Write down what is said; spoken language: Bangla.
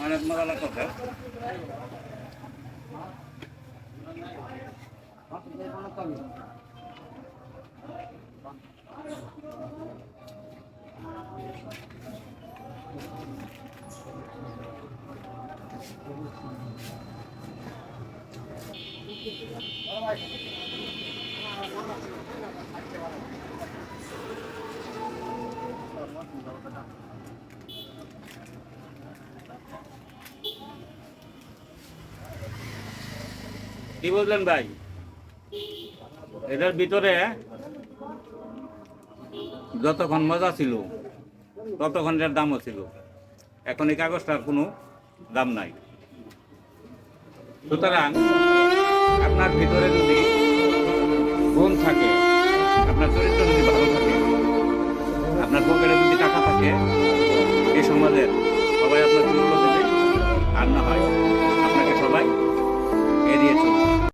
অনেক মজা লাগতেছে। কি বুঝলেন ভাই? এটার ভিতরে যতক্ষণ মজা ছিল ততক্ষণ এটার দামও ছিল। এখন এই কাগজটার কোনো দাম নাই। সুতরাং আপনার ভিতরে যদি গুণ থাকে